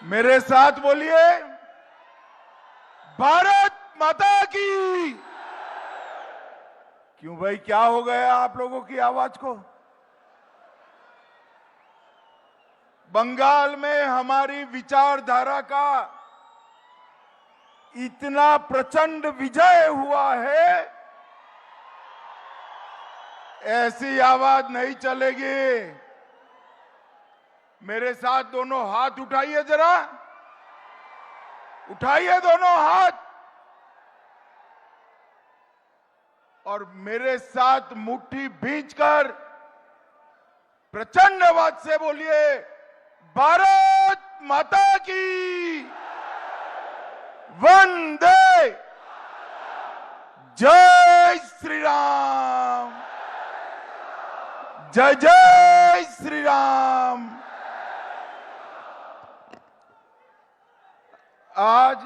मेरे साथ बोलिए, भारत माता की। क्यों भाई, क्या हो गया आप लोगों की आवाज को? बंगाल में हमारी विचारधारा का इतना प्रचंड विजय हुआ है, ऐसी आवाज नहीं चलेगी। मेरे साथ दोनों हाथ उठाइए, जरा उठाइए दोनों हाथ, और मेरे साथ मुट्ठी भींचकर प्रचंड आवाज से बोलिए, भारत माता की वंदे, जय श्री राम, जय जय श्री राम। आज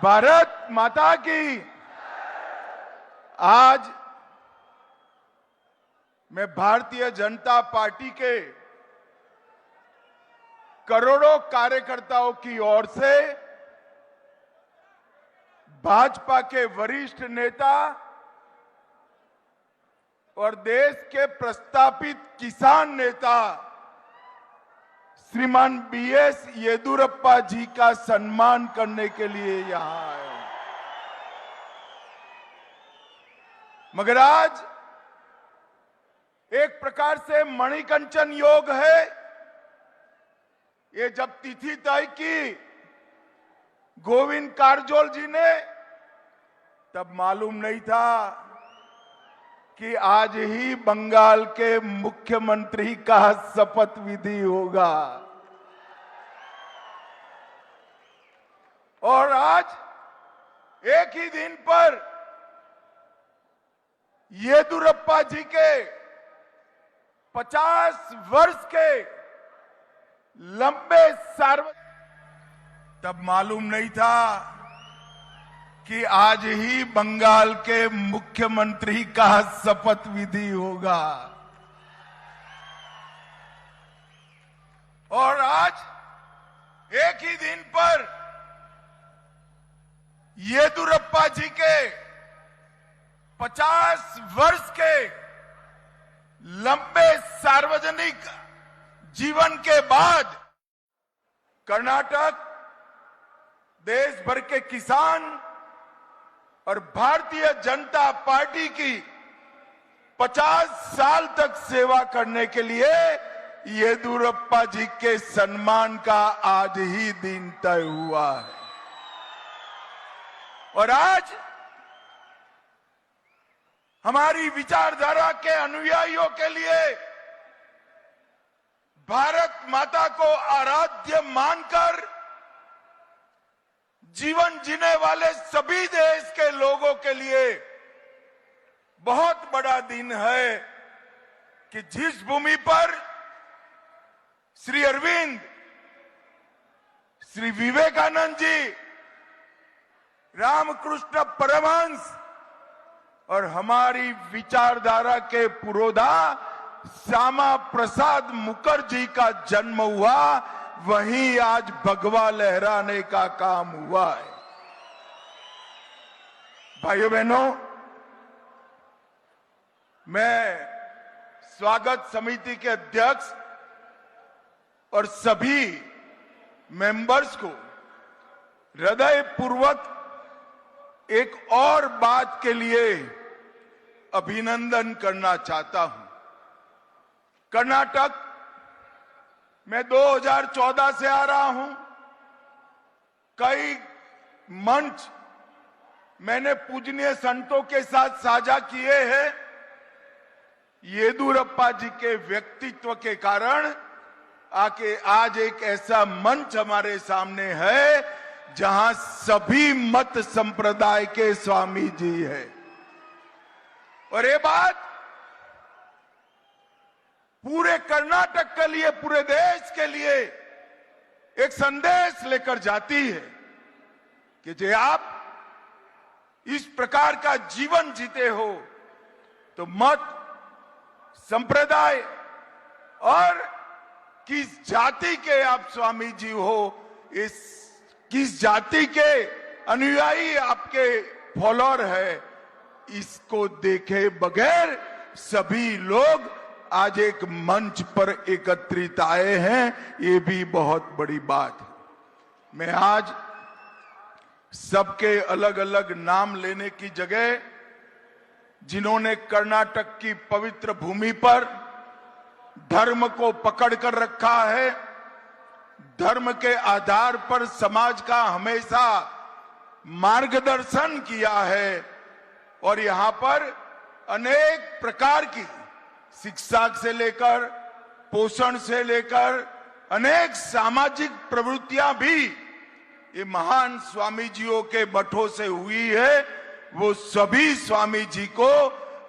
भारत माता की। आज मैं भारतीय जनता पार्टी के करोड़ों कार्यकर्ताओं की ओर से भाजपा के वरिष्ठ नेता और देश के प्रस्तापित किसान नेता श्रीमान बीएस येदियुरप्पा जी का सम्मान करने के लिए यहां आए हूं। मगर आज एक प्रकार से मणिकंचन योग है। ये जब तिथि तय की गोविंद कारजोल जी ने, तब मालूम नहीं था कि आज ही बंगाल के मुख्यमंत्री का शपथ विधि होगा। और आज एक ही दिन पर येदियुरप्पा जी के 50 वर्ष के लंबे तब मालूम नहीं था कि आज ही बंगाल के मुख्यमंत्री का शपथ विधि होगा। और आज एक ही दिन पर येदियुरप्पा जी के 50 वर्ष के लंबे सार्वजनिक जीवन के बाद कर्नाटक, देश भर के किसान और भारतीय जनता पार्टी की 50 साल तक सेवा करने के लिए येदियुरप्पा जी के सम्मान का आज ही दिन तय हुआ है। और आज हमारी विचारधारा के अनुयायियों के लिए भारत माता को आराध्य मानकर जीवन जीने वाले सभी देश के लोगों के लिए बहुत बड़ा दिन है कि जिस भूमि पर श्री अरविंद, श्री विवेकानंद जी, रामकृष्ण परमहंस और हमारी विचारधारा के पुरोधा श्यामा प्रसाद मुखर्जी का जन्म हुआ, वहीं आज भगवा लहराने का काम हुआ है। भाइयों बहनों, मैं स्वागत समिति के अध्यक्ष और सभी मेंबर्स को हृदयपूर्वक एक और बात के लिए अभिनंदन करना चाहता हूं। कर्नाटक मैं 2014 से आ रहा हूं। कई मंच मैंने पूजनीय संतों के साथ साझा किए हैं। येदियुरप्पा जी के व्यक्तित्व के कारण आके आज एक ऐसा मंच हमारे सामने है जहां सभी मत संप्रदाय के स्वामी जी हैं। और ये बात पूरे कर्नाटक के लिए, पूरे देश के लिए एक संदेश लेकर जाती है कि जे आप इस प्रकार का जीवन जीते हो तो मत, संप्रदाय और किस जाति के आप स्वामी जी हो, इस किस जाति के अनुयायी आपके फॉलोअर है, इसको देखे बगैर सभी लोग आज एक मंच पर एकत्रित आए हैं। ये भी बहुत बड़ी बात है। मैं आज सबके अलग अलग नाम लेने की जगह जिन्होंने कर्नाटक की पवित्र भूमि पर धर्म को पकड़ कर रखा है, धर्म के आधार पर समाज का हमेशा मार्गदर्शन किया है और यहां पर अनेक प्रकार की शिक्षा से लेकर पोषण से लेकर अनेक सामाजिक प्रवृत्तियां भी ये महान स्वामी जियों के मठों से हुई है। वो सभी स्वामी जी को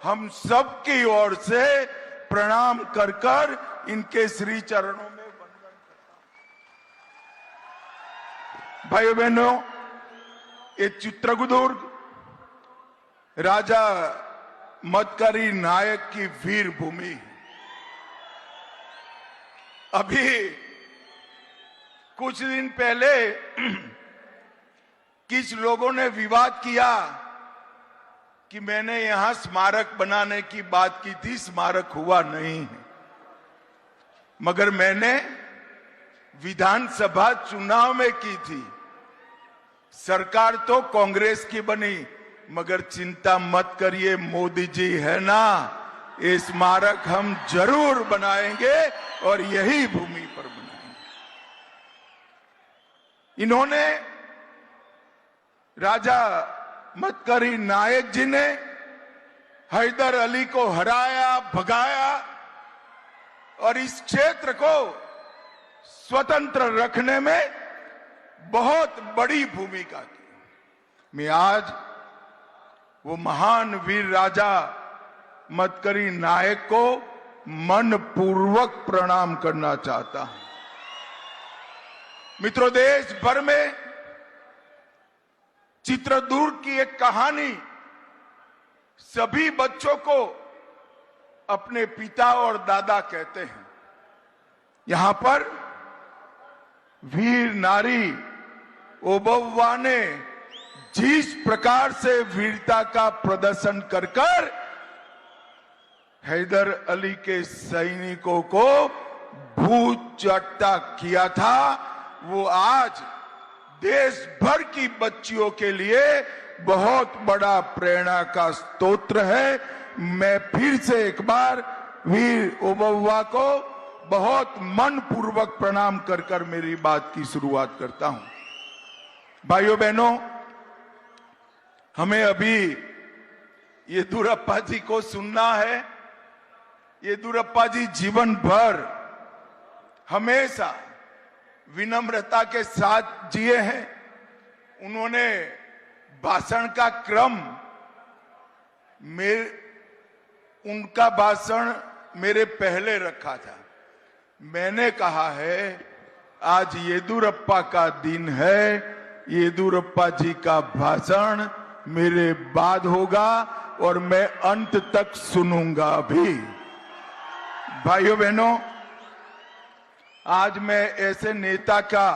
हम सब की ओर से प्रणाम कर कर इनके श्री चरणों में वंदन करता हूं। भाइयों बहनों, ये चित्रदुर्ग राजा मदकरी नायक की वीर भूमि। अभी कुछ दिन पहले कुछ लोगों ने विवाद किया कि मैंने यहां स्मारक बनाने की बात की थी, स्मारक हुआ नहीं है। मगर मैंने विधानसभा चुनाव में की थी। सरकार तो कांग्रेस की बनी, मगर चिंता मत करिए, मोदी जी है ना, ये स्मारक हम जरूर बनाएंगे और यही भूमि पर बनाएंगे। इन्होंने राजा मदकरी नायक जी ने हैदर अली को हराया, भगाया और इस क्षेत्र को स्वतंत्र रखने में बहुत बड़ी भूमिका की। मैं आज वो महान वीर राजा मदकरी नायक को मनपूर्वक प्रणाम करना चाहता हूं। मित्रों, देश भर में चित्रदुर्ग की एक कहानी सभी बच्चों को अपने पिता और दादा कहते हैं। यहां पर वीर नारी ओबव्वा ने जिस प्रकार से वीरता का प्रदर्शन कर कर हैदर अली के सैनिकों को भूत चट्टा किया था, वो आज देश भर की बच्चियों के लिए बहुत बड़ा प्रेरणा का स्तोत्र है। मैं फिर से एक बार वीर ओबव्वा को बहुत मनपूर्वक प्रणाम कर कर मेरी बात की शुरुआत करता हूं। भाइयों बहनों, हमें अभी येदियुरप्पा जी को सुनना है। येदियुरप्पा जी जीवन भर हमेशा विनम्रता के साथ जिए हैं। उन्होंने भाषण का क्रम उनका भाषण मेरे पहले रखा था। मैंने कहा है आज येदियुरप्पा का दिन है, येदियुरप्पा जी का भाषण मेरे बाद होगा और मैं अंत तक सुनूंगा भी। भाइयों बहनों, आज मैं ऐसे नेता का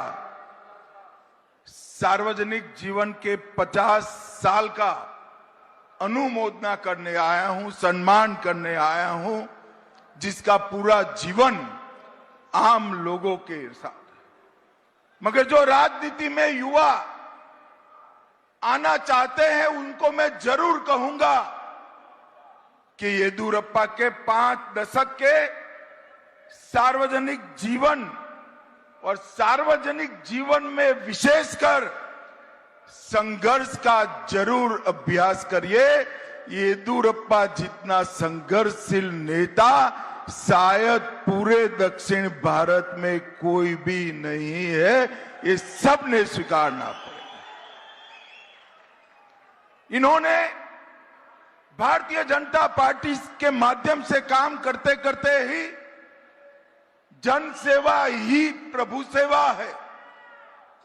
सार्वजनिक जीवन के 50 साल का अनुमोदना करने आया हूं, सम्मान करने आया हूं, जिसका पूरा जीवन आम लोगों के साथ। मगर जो राजनीति में युवा आना चाहते हैं उनको मैं जरूर कहूंगा कि येदियुरप्पा के 5 दशक के सार्वजनिक जीवन और सार्वजनिक जीवन में विशेषकर संघर्ष का जरूर अभ्यास करिए। येदियुरप्पा जितना संघर्षशील नेता शायद पूरे दक्षिण भारत में कोई भी नहीं है, ये सब ने स्वीकारना पड़ेगा। इन्होंने भारतीय जनता पार्टी के माध्यम से काम करते करते ही जन सेवा ही प्रभु सेवा है,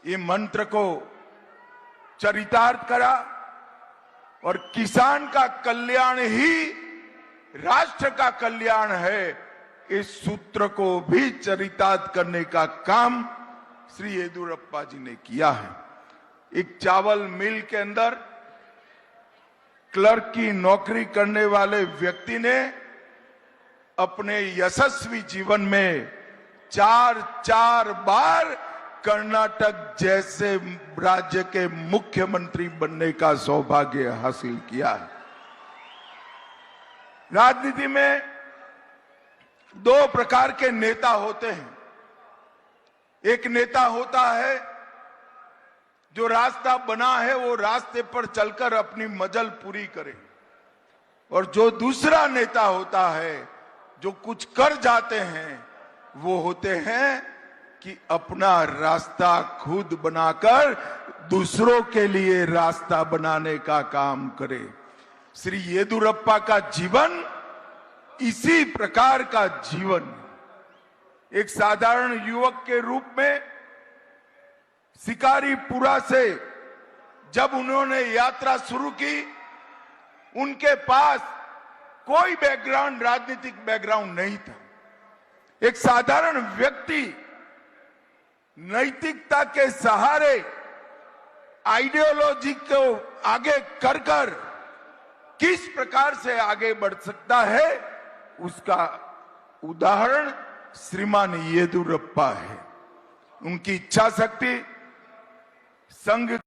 ये मंत्र को चरितार्थ करा। और किसान का कल्याण ही राष्ट्र का कल्याण है, इस सूत्र को भी चरितार्थ करने का काम श्री येदियुरप्पा जी ने किया है। एक चावल मिल के अंदर क्लर्क की नौकरी करने वाले व्यक्ति ने अपने यशस्वी जीवन में चार बार कर्नाटक जैसे राज्य के मुख्यमंत्री बनने का सौभाग्य हासिल किया है। राजनीति में दो प्रकार के नेता होते हैं। एक नेता होता है जो रास्ता बना है वो रास्ते पर चलकर अपनी मंजिल पूरी करे, और जो दूसरा नेता होता है जो कुछ कर जाते हैं वो होते हैं कि अपना रास्ता खुद बनाकर दूसरों के लिए रास्ता बनाने का काम करे। श्री येदियुरप्पा का जीवन इसी प्रकार का जीवन। एक साधारण युवक के रूप में शिकारीपुरा से जब उन्होंने यात्रा शुरू की, उनके पास कोई बैकग्राउंड, राजनीतिक बैकग्राउंड नहीं था। एक साधारण व्यक्ति नैतिकता के सहारे आइडियोलॉजी को आगे कर किस प्रकार से आगे बढ़ सकता है, उसका उदाहरण श्रीमान येदियुरप्पा है। उनकी इच्छा शक्ति, संघ